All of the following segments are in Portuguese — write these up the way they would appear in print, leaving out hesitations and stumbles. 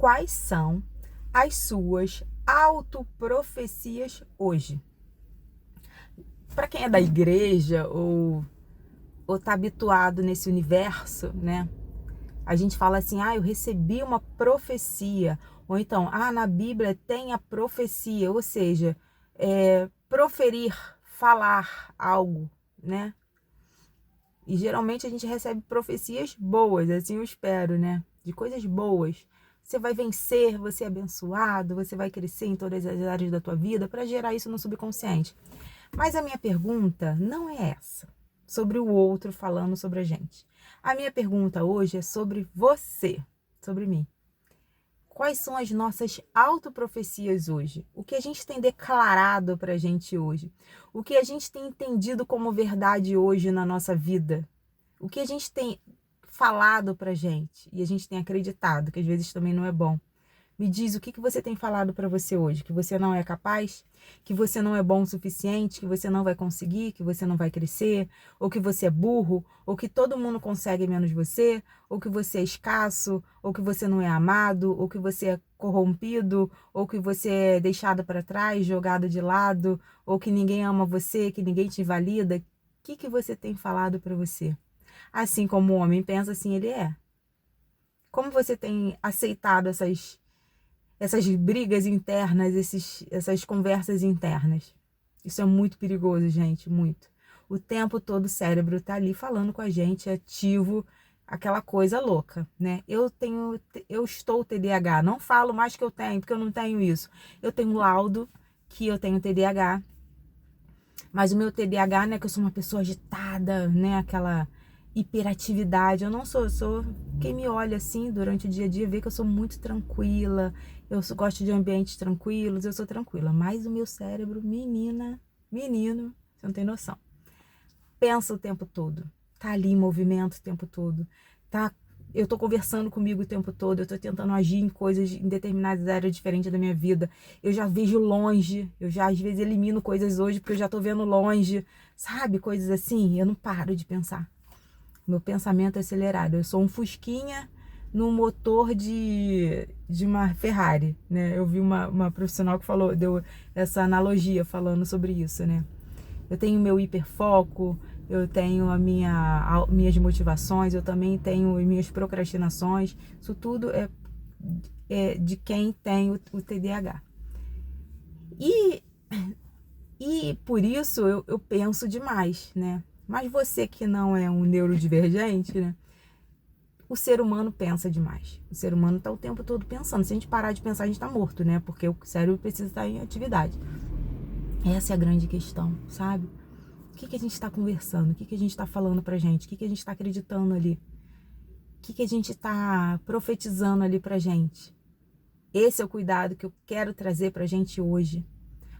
quais são as suas autoprofecias hoje. Para quem é da igreja ou tá habituado nesse universo, né? A gente fala assim, eu recebi uma profecia. Ou então, na Bíblia tem a profecia, ou seja, proferir, falar algo, né? E geralmente a gente recebe profecias boas, assim eu espero, né? De coisas boas. Você vai vencer, você é abençoado, você vai crescer em todas as áreas da tua vida para gerar isso no subconsciente. Mas a minha pergunta não é essa, sobre o outro falando sobre a gente. A minha pergunta hoje é sobre você, sobre mim. Quais são as nossas autoprofecias hoje? O que a gente tem declarado pra gente hoje? O que a gente tem entendido como verdade hoje na nossa vida? O que a gente tem falado pra gente e a gente tem acreditado, que às vezes também não é bom. Me diz o que você tem falado para você hoje, que você não é capaz, que você não é bom o suficiente, que você não vai conseguir, que você não vai crescer, ou que você é burro, ou que todo mundo consegue menos você, ou que você é escasso, ou que você não é amado, ou que você é corrompido, ou que você é deixado para trás, jogado de lado, ou que ninguém ama você, que ninguém te valida. O que você tem falado para você? Assim como o homem pensa, assim ele é. Como você tem aceitado essas brigas internas, essas conversas internas? Isso é muito perigoso, gente, muito. O tempo todo o cérebro tá ali falando com a gente, ativo, aquela coisa louca, né? Eu estou TDAH, não falo mais que eu tenho, porque eu não tenho isso. Eu tenho laudo que eu tenho TDAH, mas o meu TDAH não é que eu sou uma pessoa agitada, né? Aquela hiperatividade. Eu não sou, quem me olha assim durante o dia a dia vê que eu sou muito tranquila. Gosto de ambientes tranquilos, eu sou tranquila. Mas o meu cérebro, menino, você não tem noção. Pensa o tempo todo. Tá ali em movimento o tempo todo. Eu tô conversando comigo o tempo todo, eu tô tentando agir em coisas, em determinadas áreas diferentes da minha vida. Eu já vejo longe, eu já às vezes elimino coisas hoje porque eu já tô vendo longe, sabe? Coisas assim, eu não paro de pensar. Meu pensamento é acelerado. Eu sou um fusquinha no motor de uma Ferrari, né? Eu vi uma profissional que deu essa analogia falando sobre isso, né? Eu tenho meu hiperfoco, eu tenho minhas motivações, eu também tenho minhas procrastinações. Isso tudo é de quem tem o TDAH. E por isso eu penso demais, né? Mas você que não é um neurodivergente, né? O ser humano pensa demais. O ser humano está o tempo todo pensando. Se a gente parar de pensar, a gente está morto, né? Porque o cérebro precisa estar em atividade. Essa é a grande questão, sabe? O que a gente está conversando? O que a gente está falando pra gente? O que a gente está acreditando ali? O que a gente está profetizando ali pra gente? Esse é o cuidado que eu quero trazer pra gente hoje.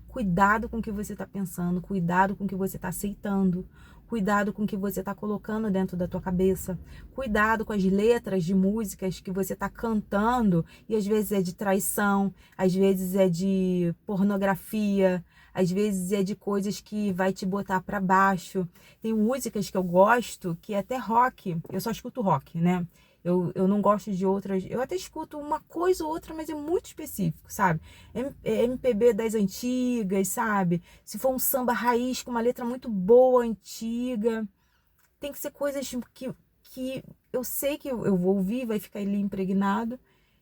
Cuidado com o que você está pensando, cuidado com o que você está aceitando, cuidado com o que você está colocando dentro da tua cabeça, cuidado com as letras de músicas que você está cantando e às vezes é de traição, às vezes é de pornografia, às vezes é de coisas que vai te botar para baixo. Tem músicas que eu gosto que é até rock, eu só escuto rock, né? Eu não gosto de outras, eu até escuto uma coisa ou outra, mas é muito específico, sabe? MPB das antigas, sabe? Se for um samba raiz com uma letra muito boa, antiga, tem que ser coisas que eu sei que eu vou ouvir, vai ficar ali impregnado.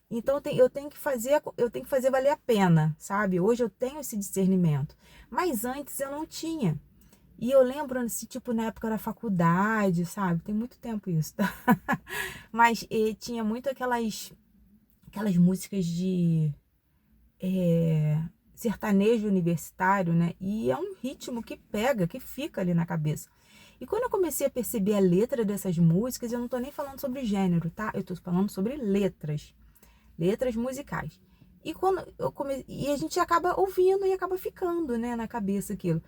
Então eu tenho que fazer valer a pena, sabe? Hoje eu tenho esse discernimento, mas antes eu não tinha. E eu lembro, tipo, na época da faculdade, sabe? Tem muito tempo isso, tá? Mas tinha muito aquelas músicas de sertanejo universitário, né? E é um ritmo que pega, que fica ali na cabeça. E quando eu comecei a perceber a letra dessas músicas, eu não tô nem falando sobre gênero, tá? Eu tô falando sobre letras musicais. E e a gente acaba ouvindo e acaba ficando, né, na cabeça aquilo.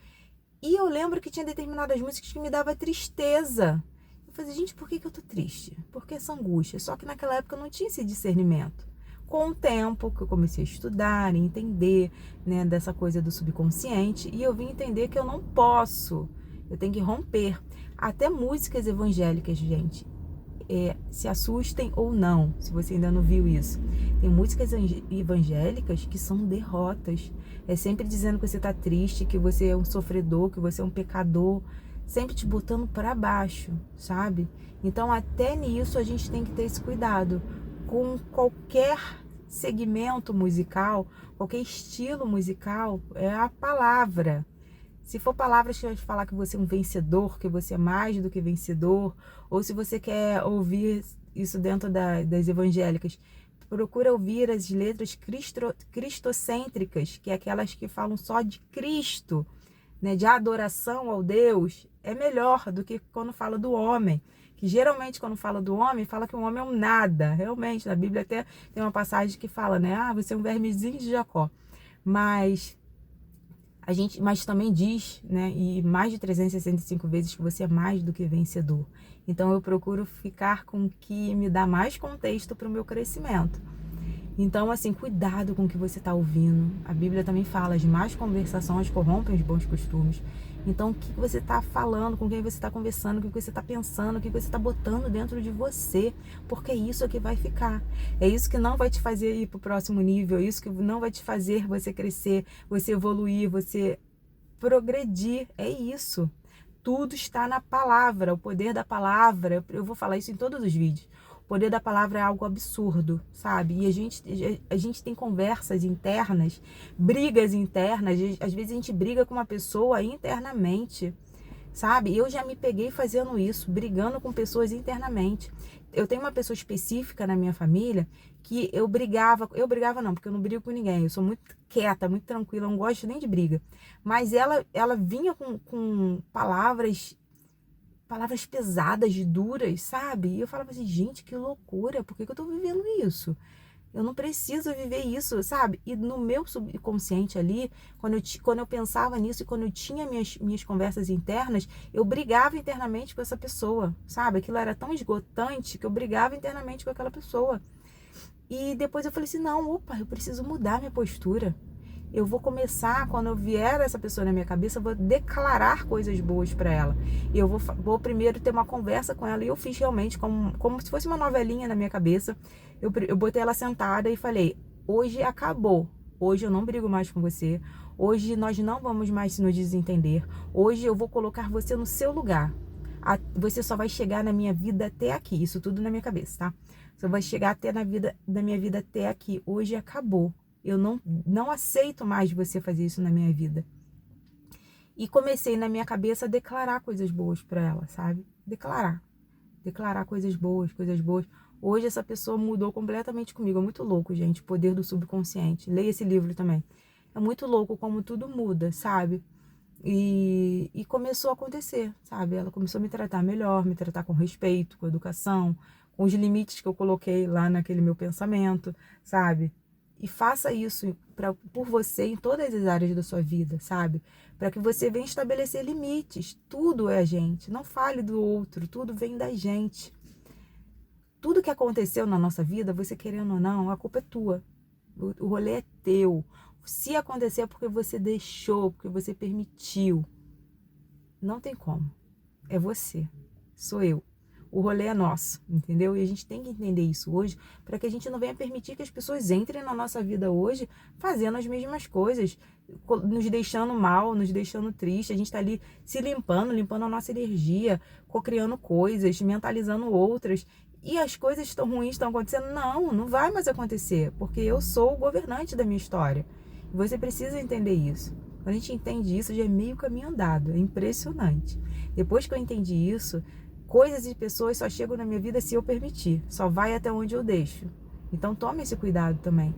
E eu lembro que tinha determinadas músicas que me dava tristeza. Eu falei, gente, por que eu tô triste? Por que essa angústia? Só que naquela época eu não tinha esse discernimento. Com o tempo que eu comecei a estudar e entender, né, dessa coisa do subconsciente, e eu vim entender que eu não posso, eu tenho que romper. Até músicas evangélicas, gente. se assustem ou não, se você ainda não viu isso. Tem músicas evangélicas que são derrotas. É sempre dizendo que você está triste, que você é um sofredor, que você é um pecador, sempre te botando para baixo, sabe? Então até nisso a gente tem que ter esse cuidado. Com qualquer segmento musical, qualquer estilo musical, é a palavra. Se for palavras que vai falar que você é um vencedor, que você é mais do que vencedor, ou se você quer ouvir isso dentro das evangélicas, procura ouvir as letras cristocêntricas, que é aquelas que falam só de Cristo, né, de adoração ao Deus. É melhor do que quando fala do homem, que geralmente quando fala do homem, fala que o homem é um nada. Realmente, na Bíblia até tem uma passagem que fala, né, você é um vermezinho de Jacó. Mas mas também diz, né, e mais de 365 vezes que você é mais do que vencedor. Então eu procuro ficar com o que me dá mais contexto para o meu crescimento. Então, assim, cuidado com o que você está ouvindo. A Bíblia também fala, as más conversações corrompem os bons costumes. Então, o que você está falando, com quem você está conversando, o que você está pensando, o que você está botando dentro de você, porque é isso que vai ficar. É isso que não vai te fazer ir para o próximo nível, é isso que não vai te fazer você crescer, você evoluir, você progredir. É isso. Tudo está na palavra, o poder da palavra. Eu vou falar isso em todos os vídeos. O poder da palavra é algo absurdo, sabe? E a gente tem conversas internas, brigas internas. Às vezes a gente briga com uma pessoa internamente, sabe? Eu já me peguei fazendo isso, brigando com pessoas internamente. Eu tenho uma pessoa específica na minha família que eu brigava não, porque eu não brigo com ninguém, eu sou muito quieta, muito tranquila, eu não gosto nem de briga. Mas ela vinha com palavras pesadas, duras, sabe? E eu falava assim, gente, que loucura, por que eu tô vivendo isso? Eu não preciso viver isso, sabe? E no meu subconsciente ali, quando eu pensava nisso e quando eu tinha minhas conversas internas, eu brigava internamente com essa pessoa, sabe? Aquilo era tão esgotante que eu brigava internamente com aquela pessoa. E depois eu falei assim, não, opa, eu preciso mudar minha postura. Eu vou começar, quando eu vier essa pessoa na minha cabeça, eu vou declarar coisas boas para ela. E eu vou primeiro ter uma conversa com ela. E eu fiz realmente como se fosse uma novelinha na minha cabeça. Eu botei ela sentada e falei, hoje acabou. Hoje eu não brigo mais com você. Hoje nós não vamos mais nos desentender. Hoje eu vou colocar você no seu lugar. Você só vai chegar na minha vida até aqui. Isso tudo na minha cabeça, tá? Você vai chegar até na minha vida até aqui. Hoje acabou. Eu não aceito mais você fazer isso na minha vida. E comecei na minha cabeça a declarar coisas boas para ela, sabe? Declarar coisas boas, coisas boas. Hoje essa pessoa mudou completamente comigo. É muito louco, gente, o poder do subconsciente. Leia esse livro também. É muito louco como tudo muda, sabe? E começou a acontecer, sabe? Ela começou a me tratar melhor, me tratar com respeito, com educação, com os limites que eu coloquei lá naquele meu pensamento, sabe? E faça isso por você em todas as áreas da sua vida, sabe? Para que você venha estabelecer limites. Tudo é a gente. Não fale do outro. Tudo vem da gente. Tudo que aconteceu na nossa vida, você querendo ou não, a culpa é tua. O rolê é teu. Se acontecer é porque você deixou, porque você permitiu. Não tem como. É você. Sou eu. O rolê é nosso, entendeu? E a gente tem que entender isso hoje, para que a gente não venha permitir que as pessoas entrem na nossa vida hoje fazendo as mesmas coisas, nos deixando mal, nos deixando triste. A gente tá ali se limpando a nossa energia, cocriando coisas, mentalizando outras. E as coisas ruins estão acontecendo? Não vai mais acontecer, porque eu sou o governante da minha história. E você precisa entender isso. Quando a gente entende isso, já é meio caminho andado. É impressionante. Depois que eu entendi isso, coisas e pessoas só chegam na minha vida se eu permitir. Só vai até onde eu deixo. Então tome esse cuidado também.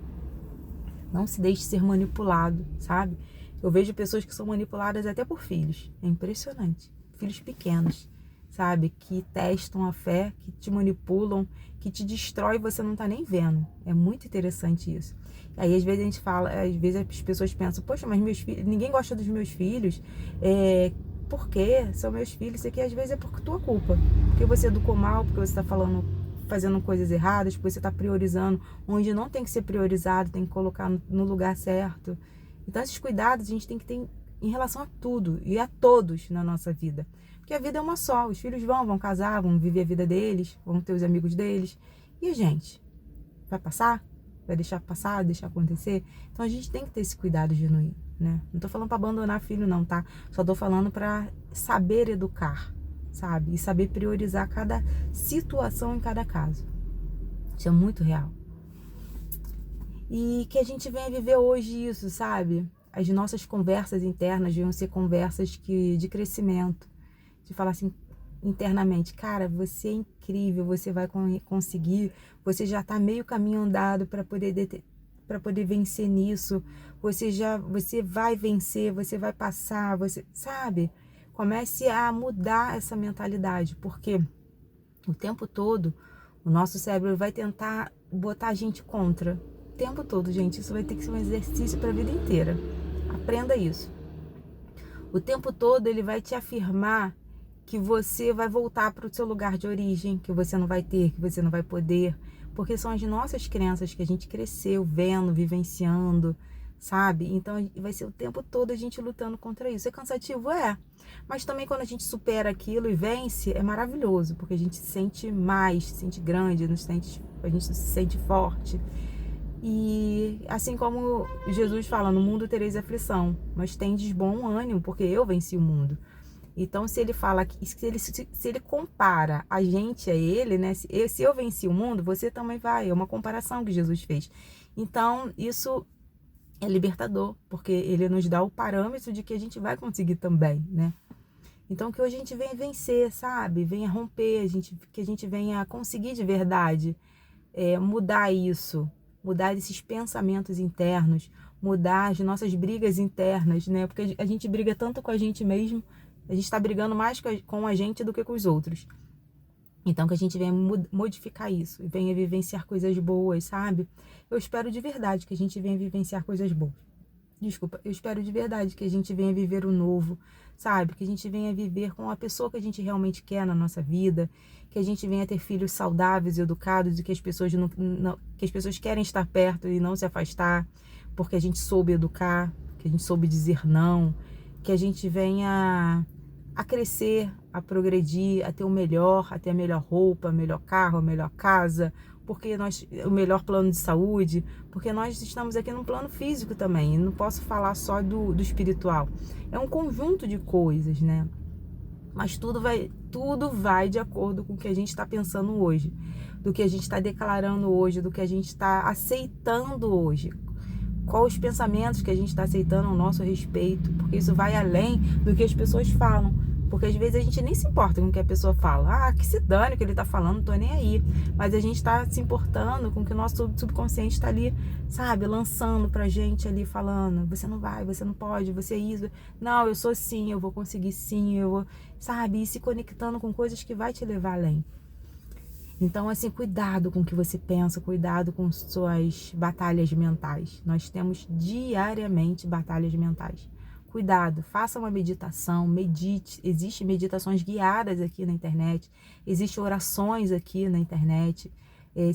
Não se deixe ser manipulado, sabe? Eu vejo pessoas que são manipuladas até por filhos. É impressionante. Filhos pequenos, sabe? Que testam a fé, que te manipulam, que te destrói e você não tá nem vendo. É muito interessante isso. Aí às vezes a gente fala, às vezes as pessoas pensam, poxa, mas meus filhos, ninguém gosta dos meus filhos. Por quê? São meus filhos. Isso aqui às vezes é por tua culpa. Porque você educou mal, porque você está fazendo coisas erradas, porque você está priorizando onde não tem que ser priorizado, tem que colocar no lugar certo. Então esses cuidados a gente tem que ter em relação a tudo e a todos na nossa vida. Porque Porque a vida é uma só. Os filhos vão casar, vão viver a vida deles, vão ter os amigos deles. E a gente? Vai passar? Vai deixar passar, deixar acontecer? Então a gente tem que ter esse cuidado genuíno, né? Não tô falando para abandonar filho não, tá? Só tô falando para saber educar, sabe? E saber priorizar cada situação em cada caso. Isso é muito real. E que a gente venha viver hoje isso, sabe? As nossas conversas internas venham ser conversas de crescimento. De falar assim internamente, cara, você é incrível, você vai conseguir, você já tá meio caminho andado para poder vencer nisso. Você vai vencer, você vai passar, você, sabe? Comece a mudar essa mentalidade, porque o tempo todo o nosso cérebro vai tentar botar a gente contra. O tempo todo, gente. Isso vai ter que ser um exercício para a vida inteira. Aprenda isso. O tempo todo ele vai te afirmar que você vai voltar para o seu lugar de origem, que você não vai ter, que você não vai poder. Porque são as nossas crenças que a gente cresceu vendo, vivenciando, sabe? Então vai ser o tempo todo a gente lutando contra isso. É cansativo? É. Mas também quando a gente supera aquilo e vence, é maravilhoso, porque a gente se sente mais, se sente grande, a gente se sente forte. E assim como Jesus fala, no mundo tereis aflição, mas tendes bom ânimo, porque eu venci o mundo. Então, se ele fala, se ele compara a gente a ele, né? Se eu venci o mundo, você também vai. É uma comparação que Jesus fez. Então, isso é libertador, porque ele nos dá o parâmetro de que a gente vai conseguir também, né? Então, que hoje a gente venha vencer, sabe? Venha romper, que a gente venha conseguir de verdade mudar isso, mudar esses pensamentos internos, mudar as nossas brigas internas, né? Porque a gente briga tanto com a gente mesmo, a gente está brigando mais com a gente do que com os outros. Então, que a gente venha modificar isso, venha vivenciar coisas boas, sabe? Eu espero de verdade que a gente venha vivenciar coisas boas. Desculpa, eu espero de verdade que a gente venha viver o novo, sabe? Que a gente venha viver com a pessoa que a gente realmente quer na nossa vida, que a gente venha ter filhos saudáveis e educados e que as pessoas que as pessoas querem estar perto e não se afastar, porque a gente soube educar, que a gente soube dizer não, que a gente venha a crescer, a progredir, a ter o melhor, a ter a melhor roupa, o melhor carro, a melhor casa, porque o melhor plano de saúde, porque nós estamos aqui num plano físico também, não posso falar só do espiritual. É um conjunto de coisas, né? Mas tudo vai de acordo com o que a gente está pensando hoje, do que a gente está declarando hoje, do que a gente está aceitando hoje. Quais os pensamentos que a gente está aceitando ao nosso respeito, porque isso vai além do que as pessoas falam. Porque às vezes a gente nem se importa com o que a pessoa fala. Ah, que se dane o que ele tá falando, não tô nem aí. Mas a gente tá se importando com o que o nosso subconsciente tá ali, sabe, lançando pra gente ali, falando, você não vai, você não pode, você é isso. Não, eu sou sim, eu vou conseguir sim, eu vou, sabe, e se conectando com coisas que vai te levar além. Então, assim, cuidado com o que você pensa, cuidado com suas batalhas mentais. Nós temos diariamente batalhas mentais. Cuidado, faça uma meditação, medite. Existem meditações guiadas aqui na internet, existem orações aqui na internet.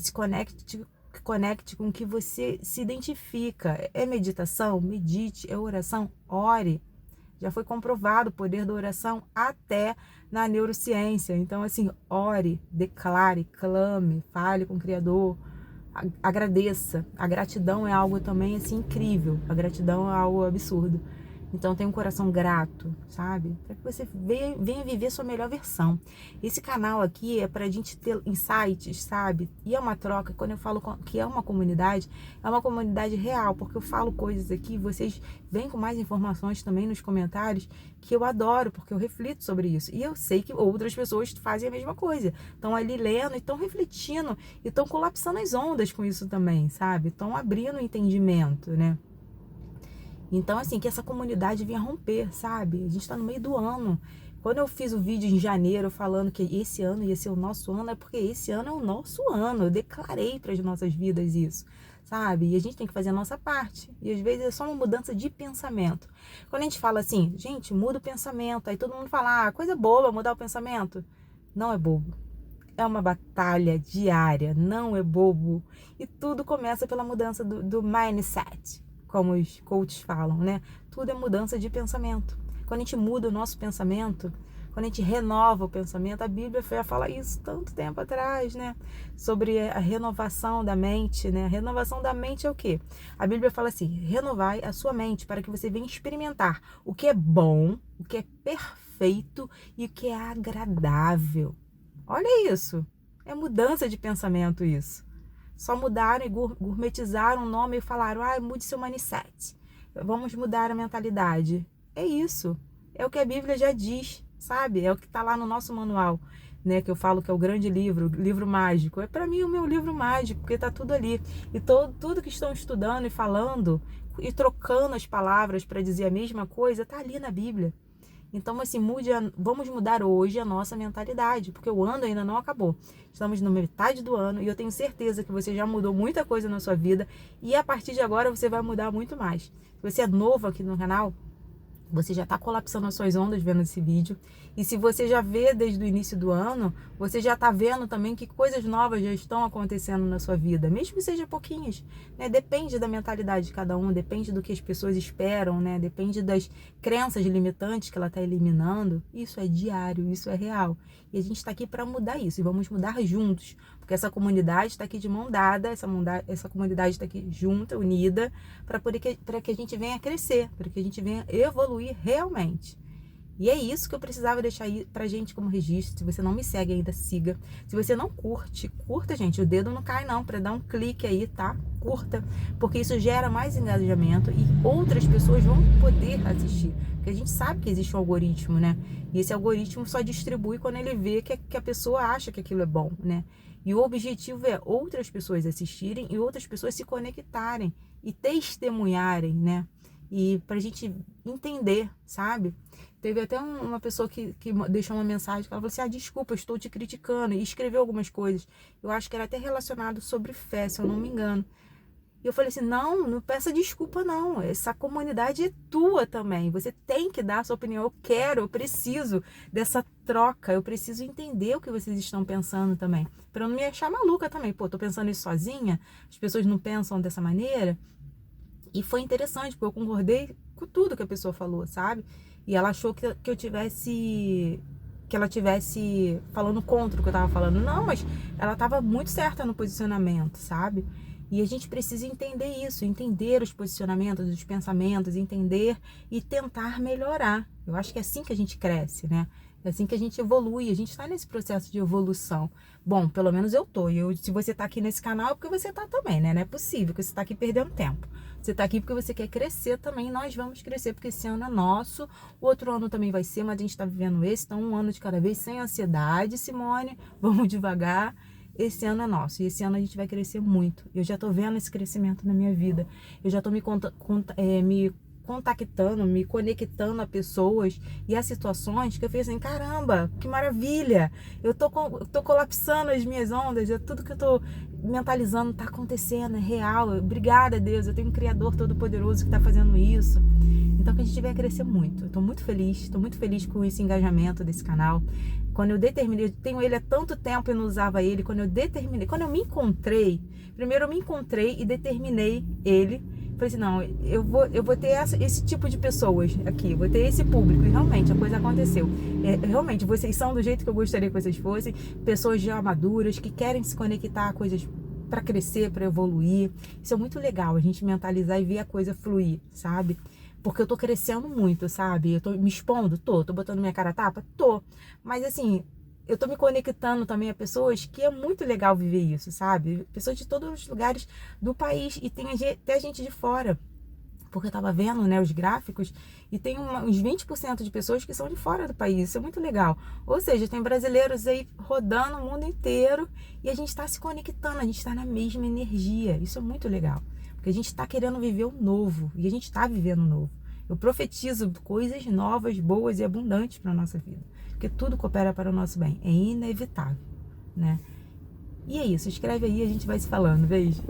Se conecte com o que você se identifica. É meditação? Medite. É oração? Ore. Já foi comprovado o poder da oração até na neurociência. Então, assim, ore, declare, clame, fale com o Criador, agradeça. A gratidão é algo também, assim, incrível. A gratidão é algo absurdo. Então, tenha um coração grato, sabe? Para que você venha viver sua melhor versão. Esse canal aqui é para a gente ter insights, sabe? E é uma troca. Quando eu falo que é uma comunidade real, porque eu falo coisas aqui, vocês vêm com mais informações também nos comentários, que eu adoro, porque eu reflito sobre isso. E eu sei que outras pessoas fazem a mesma coisa. Estão ali lendo e estão refletindo e estão colapsando as ondas com isso também, sabe? Estão abrindo o entendimento, né? Então, assim, que essa comunidade venha romper, sabe? A gente tá no meio do ano. Quando eu fiz o vídeo em janeiro falando que esse ano ia ser o nosso ano, é porque esse ano é o nosso ano. Eu declarei para as nossas vidas isso, sabe? E a gente tem que fazer a nossa parte. E às vezes é só uma mudança de pensamento. Quando a gente fala assim, gente, muda o pensamento. Aí todo mundo fala, ah, coisa boba mudar o pensamento. Não é bobo. É uma batalha diária, não é bobo. E tudo começa pela mudança do mindset, como os coaches falam, né? Tudo é mudança de pensamento. Quando a gente muda o nosso pensamento, quando quando a gente renova o pensamento, a Bíblia já fala isso tanto tempo atrás, né? Sobre a renovação da mente, né? A renovação da mente é o quê? A Bíblia fala assim, renovai a sua mente para que você venha experimentar o que é bom, o que é perfeito e o que é agradável. Olha isso, é mudança de pensamento isso. Só mudaram e gourmetizaram o nome e falaram, mude seu mindset. Vamos mudar a mentalidade. É isso. É o que a Bíblia já diz, sabe? É o que está lá no nosso manual, né? Que eu falo que é o grande livro mágico. É para mim o meu livro mágico, porque está tudo ali. E tudo que estão estudando e falando e trocando as palavras para dizer a mesma coisa, está ali na Bíblia. Então, assim, vamos mudar hoje a nossa mentalidade, porque o ano ainda não acabou. Estamos na metade do ano e eu tenho certeza que você já mudou muita coisa na sua vida e a partir de agora você vai mudar muito mais. Se você é novo aqui no canal, você já está colapsando as suas ondas vendo esse vídeo. E se você já vê desde o início do ano, você já está vendo também que coisas novas já estão acontecendo na sua vida, mesmo que seja pouquinhas, né? Depende da mentalidade de cada um, depende do que as pessoas esperam, né? Depende das crenças limitantes que ela está eliminando. Isso é diário, isso é real. E a gente está aqui para mudar isso e vamos mudar juntos, porque essa comunidade está aqui de mão dada, essa comunidade está aqui junta, unida, para que a gente venha crescer, para que a gente venha evoluir realmente. E é isso que eu precisava deixar aí pra gente como registro. Se você não me segue ainda, siga. Se você não curte, curta, gente. O dedo não cai não, para dar um clique aí, tá? Curta, porque isso gera mais engajamento e outras pessoas vão poder assistir. Porque a gente sabe que existe um algoritmo, né? E esse algoritmo só distribui quando ele vê que a pessoa acha que aquilo é bom, né? E o objetivo é outras pessoas assistirem e outras pessoas se conectarem e testemunharem, né? E pra gente entender, sabe? Teve até uma pessoa que deixou uma mensagem que ela falou assim, desculpa, eu estou te criticando, e escreveu algumas coisas. Eu acho que era até relacionado sobre fé, se eu não me engano. E eu falei assim, não peça desculpa não, essa comunidade é tua também, você tem que dar a sua opinião, eu preciso dessa troca, eu preciso entender o que vocês estão pensando também, para eu não me achar maluca também, tô pensando isso sozinha, as pessoas não pensam dessa maneira. E foi interessante, porque eu concordei com tudo que a pessoa falou, sabe? E ela achou que ela tivesse falando contra o que eu tava falando. Não, mas ela tava muito certa no posicionamento, sabe? E a gente precisa entender isso, entender os posicionamentos, os pensamentos, entender e tentar melhorar. Eu acho que é assim que a gente cresce, né? É assim que a gente evolui, a gente está nesse processo de evolução. Bom, pelo menos eu tô. Se você tá aqui nesse canal é porque você tá também, né? Não é possível que você tá aqui perdendo tempo. Você tá aqui porque você quer crescer também, nós vamos crescer, porque esse ano é nosso, o outro ano também vai ser, mas a gente tá vivendo esse, então um ano de cada vez, sem ansiedade, Simone, vamos devagar. Esse ano é nosso, e esse ano a gente vai crescer muito. Eu já tô vendo esse crescimento na minha vida. Eu já tô me contactando, me conectando a pessoas e a situações que eu fiz assim, caramba, que maravilha, eu tô colapsando as minhas ondas, tudo que eu tô mentalizando tá acontecendo, é real, obrigada Deus, eu tenho um Criador todo-poderoso que tá fazendo isso. Então que a gente vai crescer muito. Eu tô muito feliz com esse engajamento desse canal. Quando eu determinei, eu tenho ele há tanto tempo e não usava ele, quando eu me encontrei, primeiro eu me encontrei e determinei ele. Falei assim, não, eu vou ter esse tipo de pessoas aqui, vou ter esse público. E realmente, a coisa aconteceu. Realmente, vocês são do jeito que eu gostaria que vocês fossem. Pessoas já maduras, que querem se conectar a coisas para crescer, para evoluir. Isso é muito legal, a gente mentalizar e ver a coisa fluir, sabe? Porque eu tô crescendo muito, sabe? Eu tô me expondo? Tô botando minha cara a tapa? Tô. Mas assim, eu tô me conectando também a pessoas que é muito legal viver isso, sabe? Pessoas de todos os lugares do país e tem até gente de fora. Porque eu tava vendo, né, os gráficos e tem uns 20% de pessoas que são de fora do país. Isso é muito legal. Ou seja, tem brasileiros aí rodando o mundo inteiro e a gente tá se conectando, a gente tá na mesma energia. Isso é muito legal. Porque a gente tá querendo viver o novo e a gente tá vivendo o novo. Eu profetizo coisas novas, boas e abundantes para nossa vida. Porque tudo coopera para o nosso bem. É inevitável, né? E é isso. Escreve aí, a gente vai se falando. Beijo.